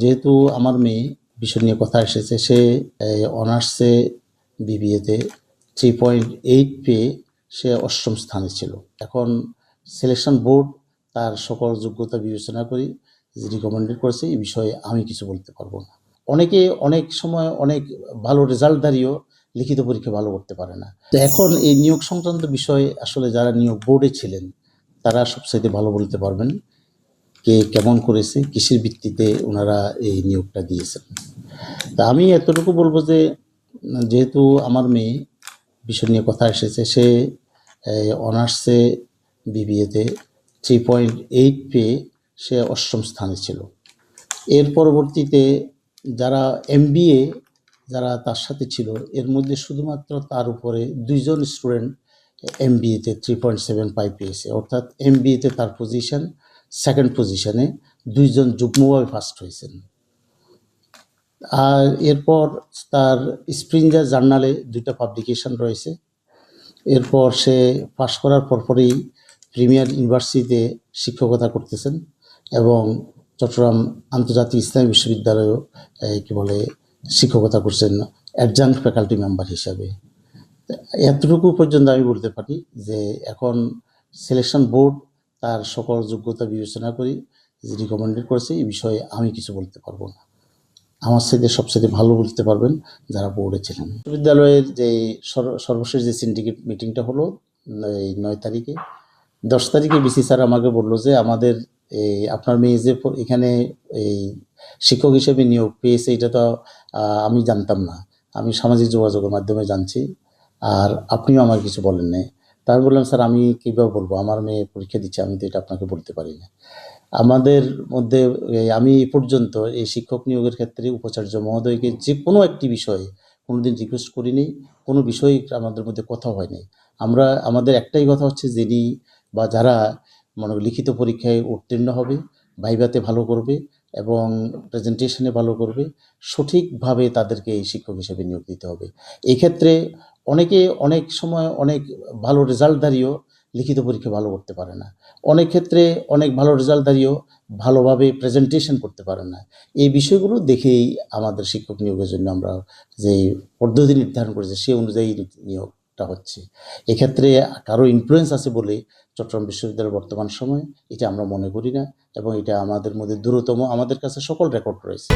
যেহেতু আমার মেয়ে বিষয় নিয়ে কথা এসেছে, সে অনার্সে বিবিএতে 3.8 পেয়ে সে অষ্টম স্থানে ছিল। এখন সিলেকশন বোর্ড তার সকল যোগ্যতা বিবেচনা করে যে রিকমেন্ডেড করেছে, এই বিষয়ে আমি কিছু বলতে পারবো না। অনেকে অনেক সময় অনেক ভালো রেজাল্টধারীও লিখিত পরীক্ষা ভালো করতে পারে না। তো এখন এই নিয়োগ সংক্রান্ত বিষয়ে আসলে যারা নিয়োগ বোর্ডে ছিলেন তারা সবচাইতে ভালো বলতে পারবেন কে কেমন করেছে, কিসের ভিত্তিতে ওনারা এই নিয়োগটা দিয়েছেন। তা আমি এতটুকু বলবো যে যেহেতু আমার মেয়ে বিষয় নিয়ে কথা এসেছে, সে অনার্সে বিবিএতে 3.8 পেয়ে সে অষ্টম স্থানে ছিল। এর পরবর্তীতে যারা এমবিএ যারা তার সাথে ছিল, এর মধ্যে শুধুমাত্র তার উপরে 2জন স্টুডেন্ট এমবিএতে 3.75 পেয়েছে, অর্থাৎ এমবিএতে তার পজিশন সেকেন্ড পজিশনে, 2জন যুগ্মভাবে ফার্স্ট হয়েছেন। আর এরপর তার স্প্রিঞ্জার জার্নালে 2টা পাবলিকেশন রয়েছে। এরপর সে পাশ করার পরপরই প্রিমিয়ার ইউনিভার্সিটিতে শিক্ষকতা করতেছেন এবং চট্টগ্রাম আন্তর্জাতিক ইসলামী বিশ্ববিদ্যালয়েও কি বলে শিক্ষকতা করছেন অ্যাডজাঙ্ক ফ্যাকাল্টি মেম্বার হিসাবে। এতটুকু পর্যন্ত আমি বলতে পারি যে এখন সিলেকশন বোর্ড তার সকল যোগ্যতা বিবেচনা করে যে রিকমেন্ডেড করেছে, এই বিষয়ে আমি কিছু বলতে পারবো না। আমার সাথে সবচেয়ে ভালো বলতে পারবেন যারা বোর্ডে ছিলেন। বিশ্ববিদ্যালয়ের যে সর্বশেষ যে সিন্ডিকেট মিটিংটা হলো এই 9 তারিখে, 10 তারিখে বিসি স্যার আমাকে বললো যে আমাদের এই আপনার মেয়ে যে এখানে এই শিক্ষক হিসেবে নিয়োগ পেয়েছে, এটা তো আমি জানতাম না, আমি সামাজিক যোগাযোগের মাধ্যমে জানছি, আর আপনিও আমার কিছু বলেন নাই। তা আমি বললাম, স্যার আমি কীভাবে বলবো, আমার মেয়ে পরীক্ষা দিচ্ছে, আমি তো এটা আপনাকে বলতে পারি না। আমাদের মধ্যে আমি এই পর্যন্ত এই শিক্ষক নিয়োগের ক্ষেত্রে উপাচার্য মহোদয়কে যে কোনো একটি বিষয়ে কোনোদিন রিকোয়েস্ট করিনি, কোনো বিষয়ে আমাদের মধ্যে কথা হয়নি। আমাদের একটাই কথা হচ্ছে, যিনি বা যারা লিখিত পরীক্ষায় উত্তীর্ণ হবে, ভাইভাতে ভালো করবে এবং প্রেজেন্টেশনে ভালো করবে, সঠিকভাবে তাদেরকে এই শিক্ষক হিসেবে নিয়োগ দিতে হবে। এক্ষেত্রে অনেকে অনেক সময় অনেক ভালো রেজাল্টধারীও লিখিত পরীক্ষা ভালো করতে পারে না, অনেক ক্ষেত্রে অনেক ভালো রেজাল্টধারীও ভালোভাবে প্রেজেন্টেশন করতে পারে না। এই বিষয়গুলো দেখেই আমাদের শিক্ষক নিয়োগের জন্য আমরা যেই পদ্ধতি নির্ধারণ করেছি সেই অনুযায়ী নিয়োগটা হচ্ছে। এক্ষেত্রে কারো ইনফ্লুয়েন্স আছে বলে চট্টগ্রাম বিশ্ববিদ্যালয়ের বর্তমান সময়ে এটা আমরা মনে করি না, এবং এটা আমাদের মধ্যে দ্রুততম, আমাদের কাছে সকল রেকর্ড রয়েছে।